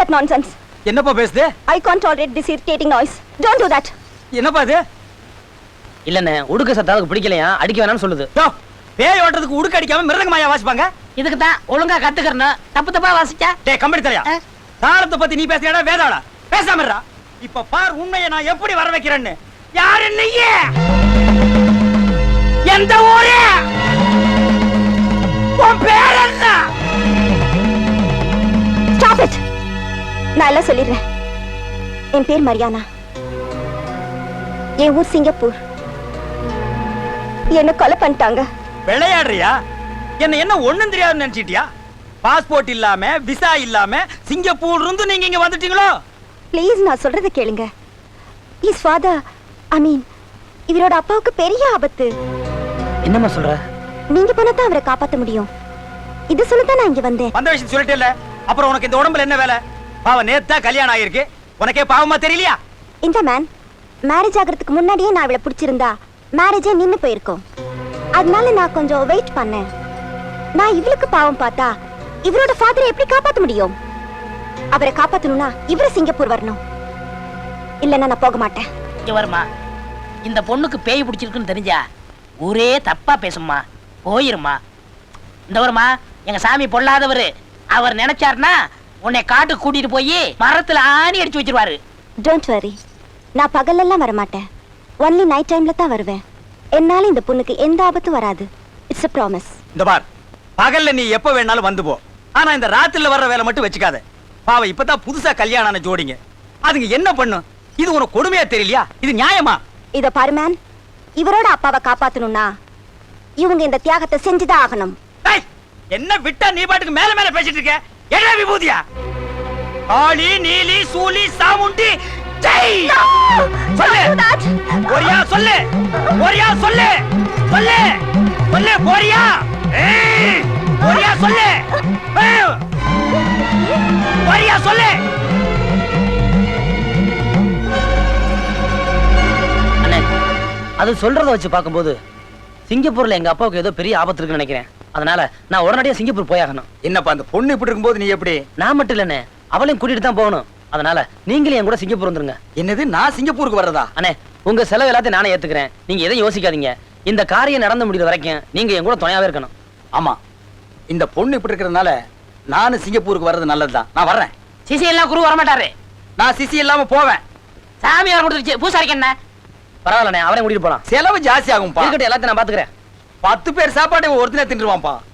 that nonsense. என்னப்பா பேசுது? I can't tolerate this irritating noise. Don't do that. என்னப்பா இது? இல்லண்ணே உடுக்க சத்தாவுக்கு பிடிக்கலையா அடிக்க வேணாம்னு சொல்லுது. யோ பேய் ஓட்டறதுக்கு உடுக்க அடிக்காம மிருதங்கமாயா வாசிப்பாங்க? இதுக்கு தான் ஒழுங்கா கத்துக்கறணும். தப்பு தப்பா வாசிச்சா டேய் கம்பெனி தலையா. தாளத்தை பத்தி நீ பேசுறடா வேதாளா. பேசாம இருடா. இப்ப பார் உண்மையை நான் எப்படி வர வைக்கிறேன்னு. யாரு நீயே? எந்த ஊரு? உன் பேர் என்ன? Stop it. நான் எல்லாம் சொல்லிடுறேன். என் பேர் மரியானா. என் ஊர் சிங்கப்பூர். என்ன கொலை பண்ணிட்டாங்க. விளையாடுறியா? என்ன ஒண்ணும் தெரியாதுன்னு நினைச்சிட்டியா? பாஸ்போர்ட் இல்லாம விசா இல்லாம சிங்கப்பூர்ல இருந்து நீங்க இங்க வந்துட்டீங்களோ? ப்ளீஸ் நான் சொல்றத கேளுங்க. His father, I mean, இவரோட அப்பாவுக்கு பெரிய ஆபத்து. என்னம்மா சொல்ற? நீங்க போனா தான் அவரை காப்பாத்த முடியும். இது சொல்லதான் நான் இங்க வந்தேன். வந்த விஷயம் சொல்லிட்டே இல்ல. அப்புறம் உனக்கு இந்த உடம்புல என்ன வேலை? பாவம் நேத்தா கல்யாணம் ஆயிருக்கு. உனக்கே பாவமா தெரியலையா? இந்த மேன் மேரேஜ் ஆகிறதுக்கு முன்னாடியே நான் இவளை பிடிச்சிருந்தா மேரேஜே நின்னு போயிருக்கும். அதனால நான் கொஞ்சம் வெயிட் பண்ணேன். நான் இவளுக்கு பாவம் பார்த்தா இவரோட ஃபாதரை எப்படி காப்பாத்த முடியும்? அவரை காப்பாத்தணும்னா இவரு சிங்கப்பூர் வரணும். இல்லன்னா நான் போக மாட்டேன். இங்க வருமா? இந்த பொண்ணுக்கு பேய் பிடிச்சிருக்குன்னு தெரிஞ்சா ஊரே தப்பா பேசும்மா. போயிருமா. இந்த வருமா எங்க சாமி பொல்லாதவரு. அவர் நினைச்சாருன்னா உன்னை காட்டு கூட்டிட்டு போய் மரத்துல ஆணி அடிச்சு வச்சிருவாரு. Don't worry. நான் பகல்லெல்லாம் வரமாட்டேன். ஒன்லி நைட் டைம்ல தான் வருவேன். என்னால இந்த பொண்ணுக்கு எந்த ஆபத்தும் வராது. It's a promise. இந்த பார் பகல்ல நீ எப்ப வேணாலும் வந்து போ. ஆனா இந்த ராத்திரில வர்ற வேலை மட்டும் வச்சுக்காத. பாவம் இப்பதான் புதுசா கல்யாணம் ஆன ஜோடிங்க. அதுங்க என்ன பண்ணும்? இது உனக்கு கொடுமையா தெரியலையா? இது நியாயமா? இத பாரு மேன், இவரோட அப்பாவை காப்பாத்தணும்னா இவங்க இந்த தியாகத்தை செஞ்சுதான் ஆகணும். ஏய், என்ன விட்டா நீ பாட்டுக்கு மேல மேல பேசிட்டு இருக்க? என்ன விபூதியா? காளி நீலி சூலி சாமுண்டி ஜெய். சொல்லு போரியா சொல்லு. போரியா சொல்லு. சொல்லு சொல்லு போரியா. ஏய் போரியா சொல்லு. போரியா சொல்லு. அண்ணே அது சொல்றத வச்சு பார்க்கும்போது சிங்கப்பூர்ல எங்க அப்பாவுக்கு ஏதோ பெரிய ஆபத்து இருக்குன்னு நினைக்கிறேன். அதனால நான் உடனடியா சிங்கப்பூர் போயாகணும். என்னப்பா அந்த பொண்ணு இப்படி இருக்கும்போது நீ எப்படி? நான் மட்டும் இல்லண்ணே அவளையும் கூட்டிட்டு தான் போகணும். அதனால நீங்களே என் கூட சிங்கப்பூர் வந்துருங்க. என்னது நான் சிங்கப்பூருக்கு வர்றதா? அண்ணே உங்க செலவு எல்லாத்தையும் நானே ஏத்துக்கிறேன். நீங்க எதையும் யோசிக்காதீங்க. இந்த காரியம் நடந்து முடிகிற வரைக்கும் நீங்க என் கூட துணையாவே இருக்கணும். ஆமா இந்த பொண்ணு இப்படி இருக்கிறதுனால நானும் சிங்கப்பூருக்கு வர்றது நல்லதுதான். நான் வர்றேன். சிசி எல்லாம் குரு வரமாட்டாரு. நான் சிசி இல்லாம போவேன். சாமி வர கொடுத்துருச்சு. பூசாரிக்கு என்ன பரவாயில்லண்ணே அவரையும் கூட்டிட்டு போலாம். செலவு ஜாஸ்தி ஆகும்பா. இருக்கட்டும் எல்லாத்தையும் நான் பாத்துக்கிறேன். 10 பேர் சாப்பாடு ஒருத்தனே தின்றுவான்பா.